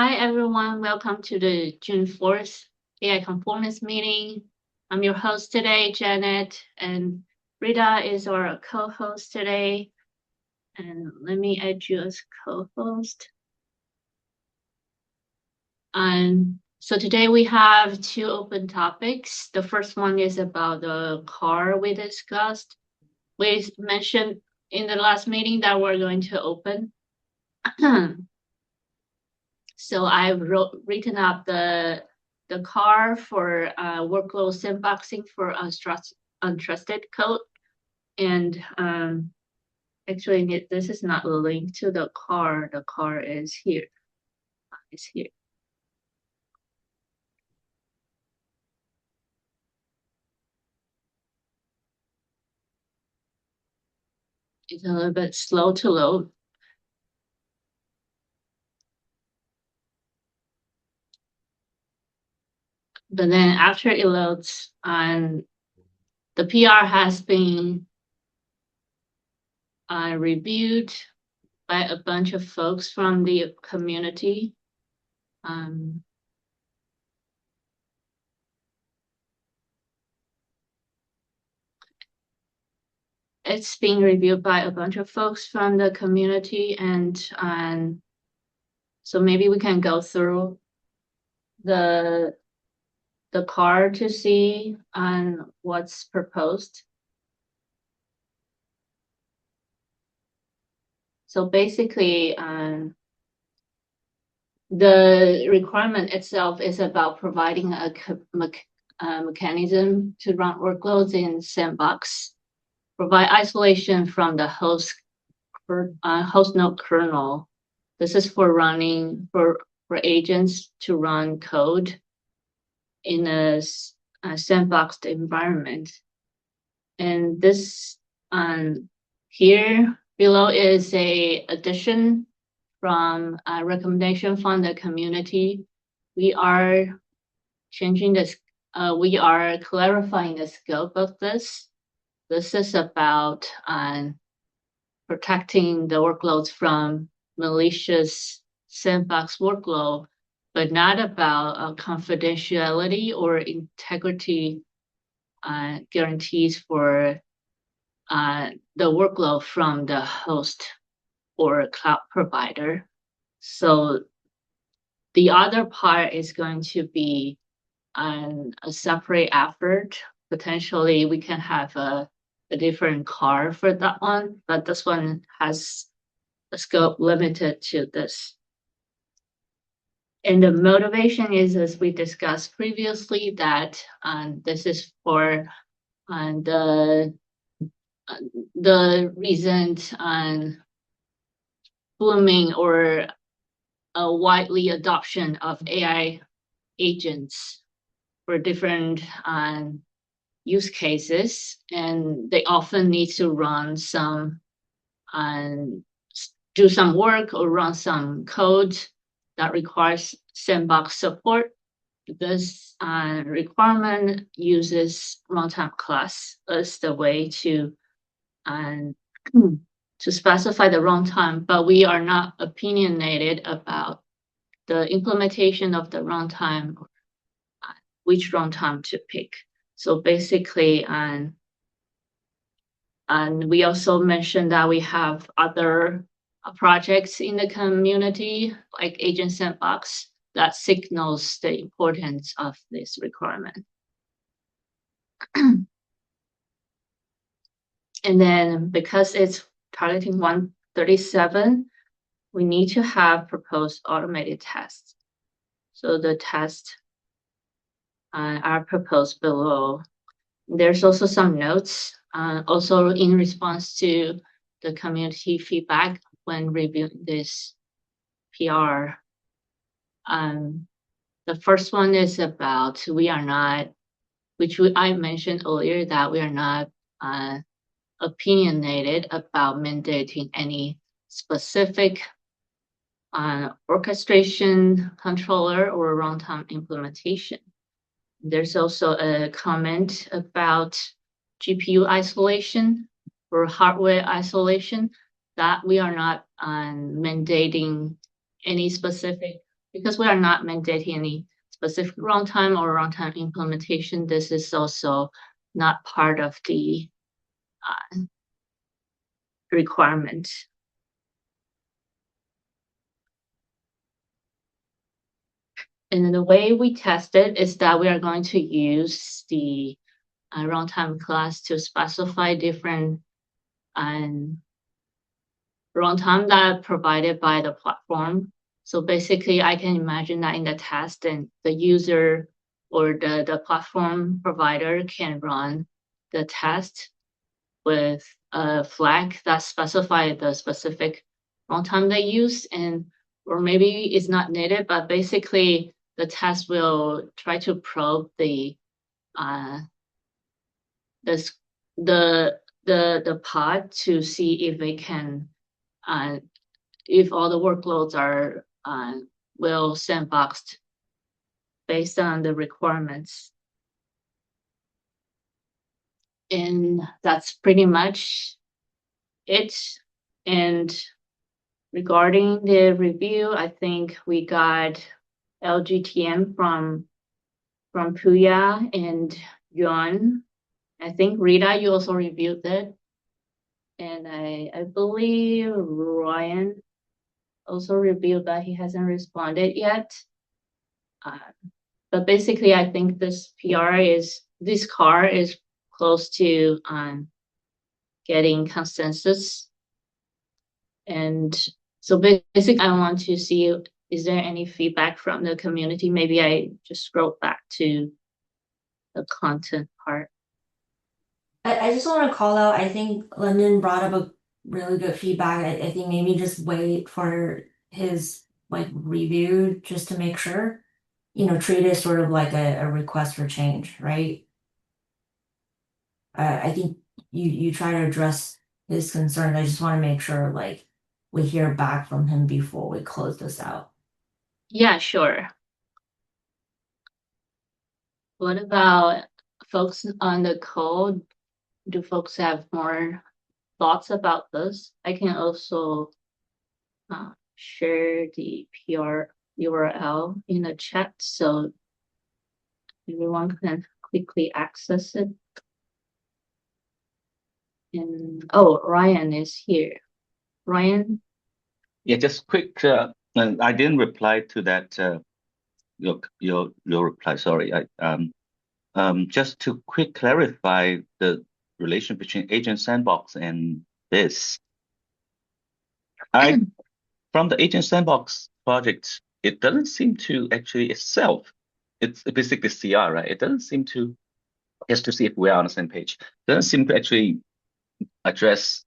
Hi, everyone. Welcome to the June 4th AI Conformance meeting. I'm your host today, Janet, and Rita is our co-host today. And let me add you as co-host. So today we have two open topics. The first one is about the car we discussed. We mentioned in the last meeting that we're going to open. So I've written up the car for workload sandboxing for untrusted code. And actually, this is not a link to the car. The car is here. It's here. It's a little bit slow to load. But then after it loads, the PR has been reviewed by a bunch of folks from the community. It's being reviewed by a bunch of folks from the community, and so maybe we can go through the card to see what's proposed. So basically, the requirement itself is about providing a mechanism to run workloads in Sandbox, provide isolation from the host node kernel. This is for running for agents to run code in a sandboxed environment. And this here below is a addition from a recommendation from the community. We are changing this. We are clarifying the scope of this. This is about protecting the workloads from malicious sandbox workload, but not about confidentiality or integrity guarantees for the workload from the host or cloud provider. So the other part is going to be a separate effort. Potentially, we can have a different car for that one, but this one has a scope limited to this. And the motivation is, as we discussed previously, that this is for the recent blooming or a widely adoption of AI agents for different use cases, and they often need to run some do some work or run some code that requires sandbox support. This requirement uses runtime class as the way to specify the runtime, but we are not opinionated about the implementation of the runtime, which runtime to pick. So basically, and we also mentioned that we have other projects in the community, like Agent Sandbox, that signals the importance of this requirement. And then because it's targeting 137, we need to have proposed automated tests. So the tests are proposed below. There's also some notes, also in response to the community feedback when reviewing this PR. The first one is about I mentioned earlier, that we are not opinionated about mandating any specific orchestration controller or runtime implementation. There's also a comment about GPU isolation or hardware isolation, that we are not mandating any specific because we are not mandating any specific runtime or runtime implementation, this is also not part of the requirement. And the way we test it is that we are going to use the runtime class to specify different runtime that are provided by the platform. So basically, I can imagine that in the test, and the user or the platform provider can run the test with a flag that specifies the specific runtime they use, and or maybe it's not needed, but basically the test will try to probe this the pod to see if it can if all the workloads are well sandboxed based on the requirements. And that's pretty much it. And regarding the review, I think we got LGTM from Puya and Yuan. I think Rita, you also reviewed it. And I believe Ryan also revealed that he hasn't responded yet. But basically, I think this car is close to getting consensus. And so basically, I want to see, is there any feedback from the community? Maybe I just scroll back to the content part. I just want to call out, I think Lyndon brought up a really good feedback. I think maybe just wait for his like review just to make sure, treat it sort of like a request for change, right? I think you try to address his concerns. I just want to make sure like we hear back from him before we close this out. Yeah, sure. What about folks on the code? Do folks have more thoughts about this? I can also share the PR URL in the chat so everyone can quickly access it. And oh, Ryan is here. Ryan? Yeah, just quick. I didn't reply to that. Your reply. Sorry. Just to quick clarify the relation between Agent Sandbox and this. From the Agent Sandbox project, it doesn't seem to actually itself. It's basically CR, right? It doesn't seem to, just to see if we're on the same page, doesn't seem to actually address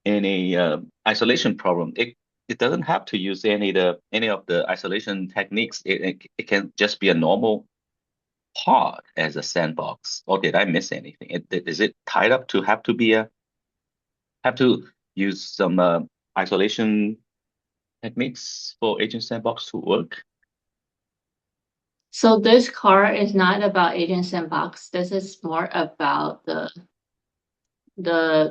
any isolation problem. It doesn't have to use any of the isolation techniques. It can just be a normal pod as a sandbox. Or did I miss anything? Is it tied up to have to use some isolation techniques for Agent Sandbox to work? So this car is not about Agent Sandbox. This is more about the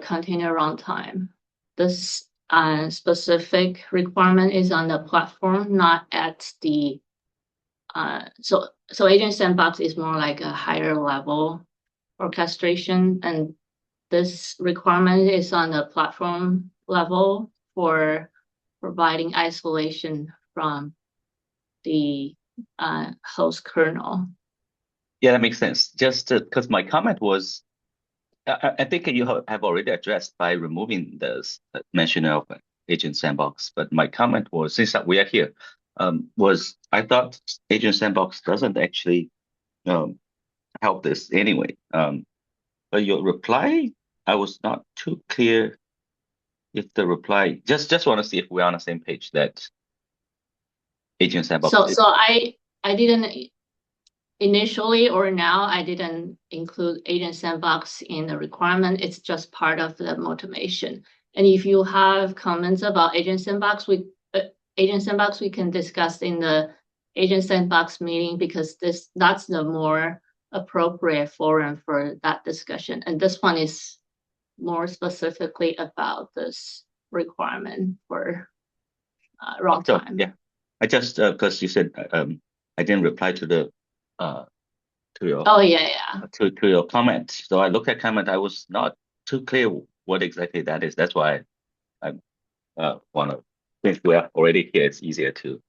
container runtime. This specific requirement is on the platform, not at the so Agent Sandbox is more like a higher level orchestration, and this requirement is on the platform level for providing isolation from the host kernel. Yeah, that makes sense. Just because my comment was, I think you have already addressed by removing this mention of Agent Sandbox. But my comment was, since we are here, was I thought Agent Sandbox doesn't actually help this anyway. But your reply, I was not too clear if the reply. Just want to see if we're on the same page that Agent Sandbox. So I didn't initially or now I didn't include Agent Sandbox in the requirement. It's just part of the motivation. And if you have comments about Agent Sandbox, we can discuss in the Agent Sandbox meeting, because that's the more appropriate forum for that discussion. And this one is more specifically about this requirement for runtime. Yeah, I just because you said I didn't reply to the to your Oh, yeah. to your comment. So I looked at comment. I was not too clear what exactly that is. That's why I want to. Since we're already here, it's easier to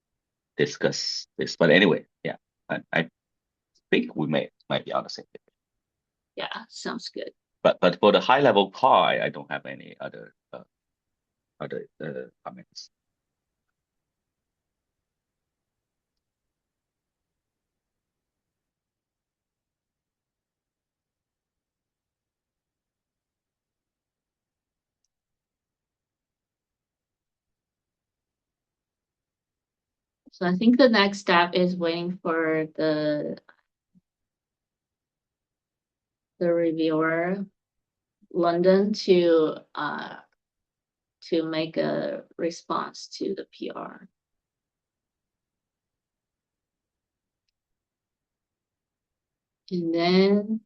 discuss this. But anyway, yeah, I think we might be on the same page. Yeah, sounds good. But for the high level car, I don't have any other comments. So I think the next step is waiting for the reviewer, London, to make a response to the PR. And then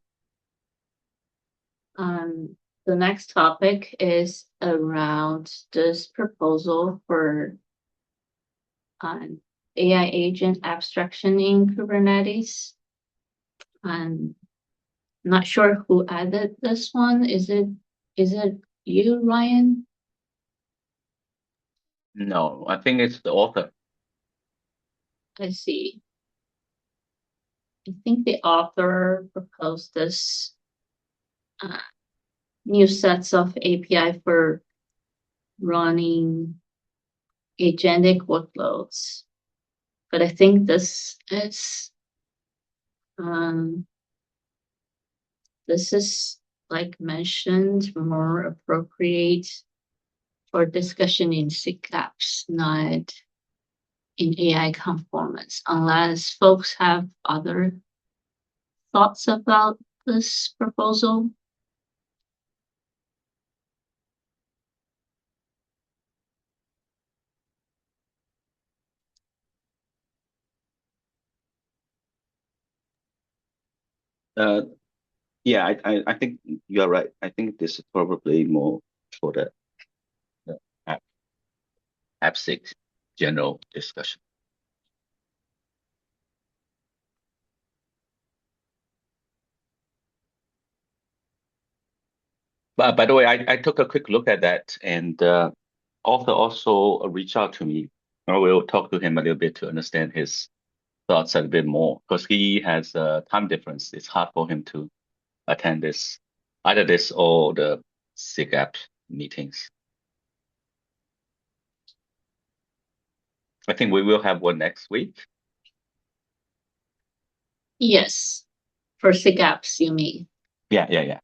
the next topic is around this proposal for AI agent abstraction in Kubernetes. I'm not sure who added this one. Is it you, Ryan? No, I think it's the author. I see. I think the author proposed this new sets of API for running agentic workloads. But I think this is like mentioned more appropriate for discussion in SIGAPs, not in AI conformance, unless folks have other thoughts about this proposal. Yeah, I think you're right. I think this is probably more for the AppSec general discussion. But by the way, I took a quick look at that, and author also reached out to me. I will talk to him a little bit to understand his thoughts a bit more, because he has a time difference. It's hard for him to attend either this or the SIGAP meetings. I think we will have one next week. Yes, for SIGAPs, you mean? Yeah.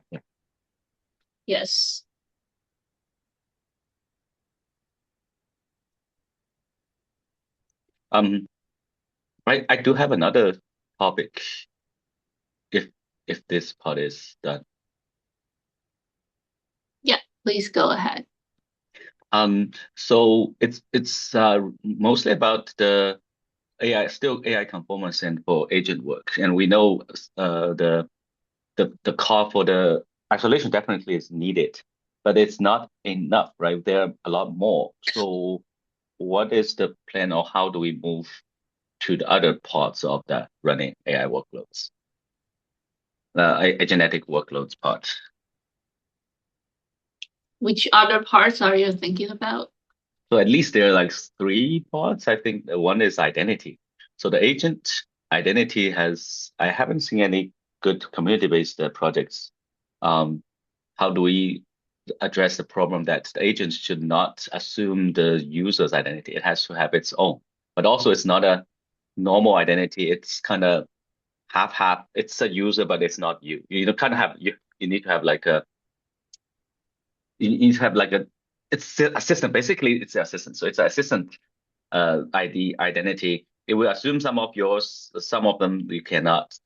Yes. I do have another topic if this part is done. Yeah, please go ahead. So it's mostly about the AI conformance and for agent work, and we know the call for the isolation definitely is needed, but it's not enough, right? There are a lot more. So what is the plan, or how do we move to the other parts of the running AI workloads, agentic workloads part? Which other parts are you thinking about? So at least there are like three parts. I think one is identity. So the agent identity I haven't seen any good community-based projects. How do we address the problem that the agent should not assume the user's identity? It has to have its own, but also it's not a normal identity. It's kind of half. It's a user, but it's not you. You kind of have you need to have like a you need to have like a it's assistant. Basically, it's the assistant. So it's an assistant ID identity. It will assume some of yours, some of them you cannot.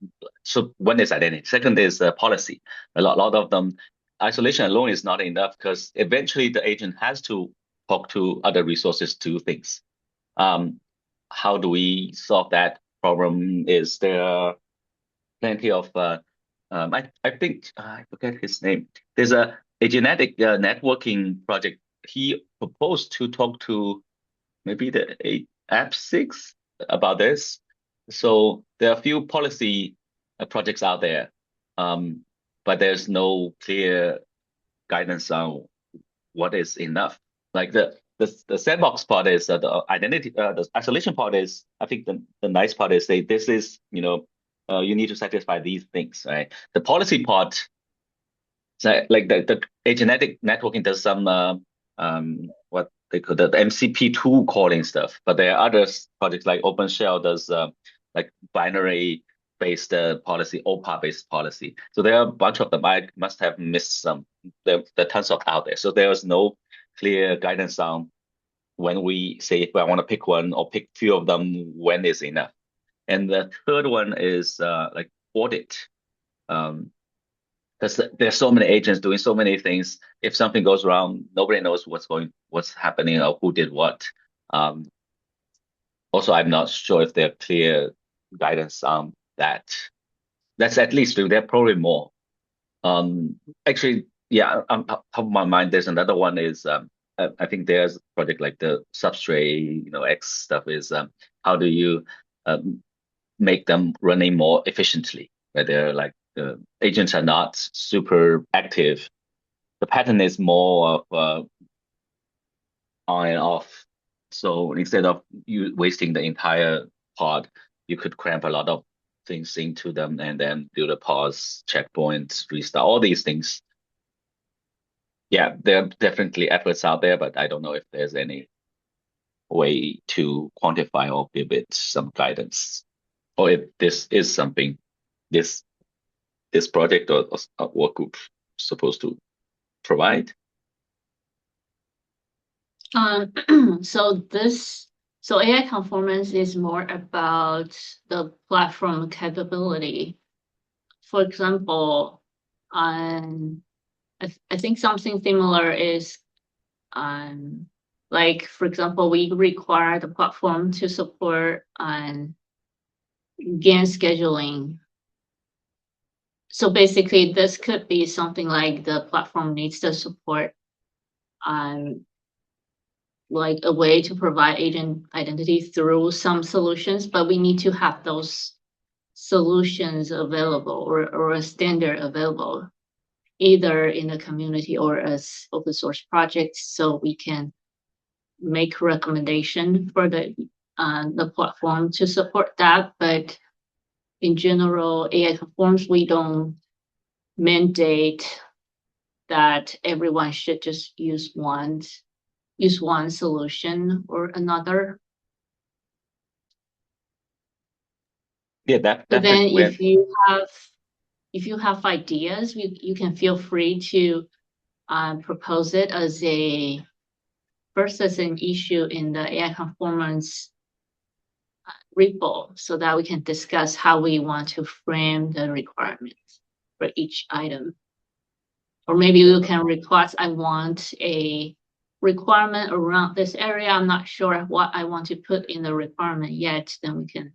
So one is identity. Second is policy. A lot of them, isolation alone is not enough because eventually the agent has to talk to other resources to things. How do we solve that problem? Is there plenty of I think I forget his name. There's a genetic networking project. He proposed to talk to maybe App 6 about this. So there are a few policy projects out there, but there's no clear guidance on what is enough. Like the sandbox part is the identity, the isolation part is, I think the nice part is this is, you need to satisfy these things, right? The policy part, so like the agentic networking does some what they call the MCP2 calling stuff, but there are other projects like OpenShell does like binary based policy, OPA based policy. So there are a bunch of them. I must have missed some. There are tons of out there. So there is no clear guidance on when we say if I want to pick one or pick few of them, when is enough. And the third one is like audit. Because there's so many agents doing so many things. If something goes wrong, nobody knows what's happening or who did what. Also, I'm not sure if there are clear guidance on that. That's at least two. There are probably more. Actually, yeah, on top of my mind, there's another one is I think there's a project like the Substrate, X stuff is how do you make them running more efficiently, where they're like the agents are not super active. The pattern is more of on and off. So instead of you wasting the entire pod, you could cramp a lot of things into them and then do the pause, checkpoints, restart, all these things. Yeah, there are definitely efforts out there, but I don't know if there's any way to quantify or give it some guidance, or if this is something this project or work group supposed to provide. So AI conformance is more about the platform capability. For example, I think something similar is like, for example, we require the platform to support GAN scheduling. So basically, this could be something like the platform needs to support like a way to provide agent identity through some solutions, but we need to have those solutions available or a standard available either in the community or as open source projects, so we can make recommendation for the platform to support that. But in general, AI conforms, we don't mandate that everyone should just use one solution or another. Yeah, But then if you have ideas, you can feel free to propose it as an issue in the AI conformance repo, so that we can discuss how we want to frame the requirements for each item. Or maybe you can request, I want a requirement around this area. I'm not sure what I want to put in the requirement yet. Then we can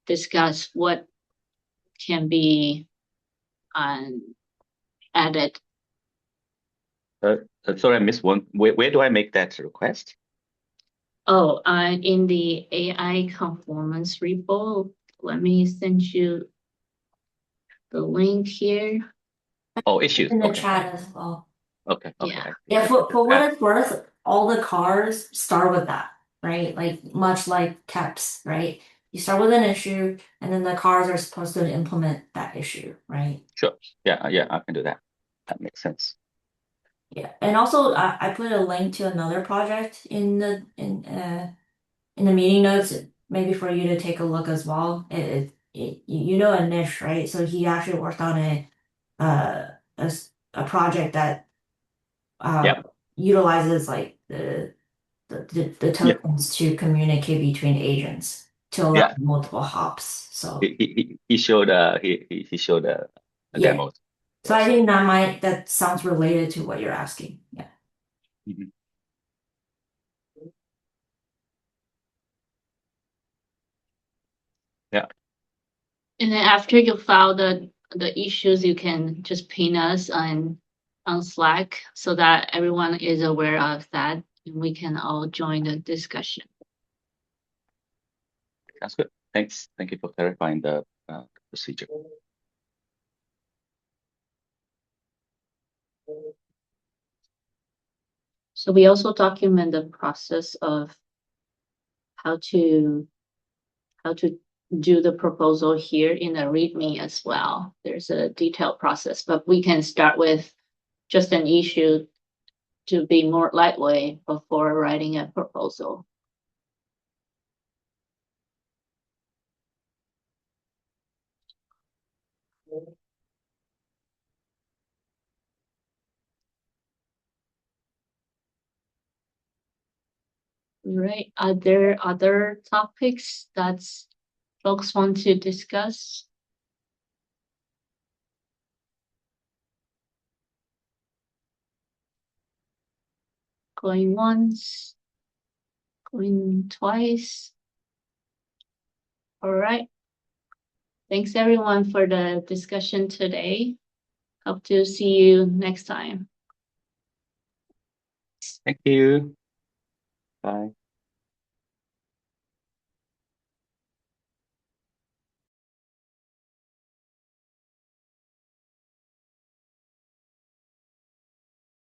discuss what can be added. Sorry, I missed one. Where do I make that request? Oh, in the AI conformance repo, let me send you the link here. Oh, issues. In the Okay. chat as well. Okay. Yeah. Yeah, for what it's worth, all the cars start with that, right? Like much like caps, right? You start with an issue, and then the cars are supposed to implement that issue, right? Sure. Yeah, I can do that. That makes sense. Yeah, and also I put a link to another project in the meeting notes, maybe for you to take a look as well. You know Anish, right? So he actually worked on a project that Yep. utilizes like the tokens to communicate between agents to allow multiple hops. So he showed he showed a yeah. demo. So I think that sounds related to what you're asking. Yeah. Mhm. Yeah. And then after you file the issues, you can just ping us on Slack so that everyone is aware of that and we can all join the discussion. Sounds good. Thanks. Thank you for clarifying the procedure. So we also document the process of how to do the proposal here in the README as well. There's a detailed process, but we can start with just an issue to be more lightweight before writing a proposal. Right. Are there other topics that folks want to discuss? Going once, going twice. All right. Thanks everyone for the discussion today. Hope to see you next time. Thank you. Bye.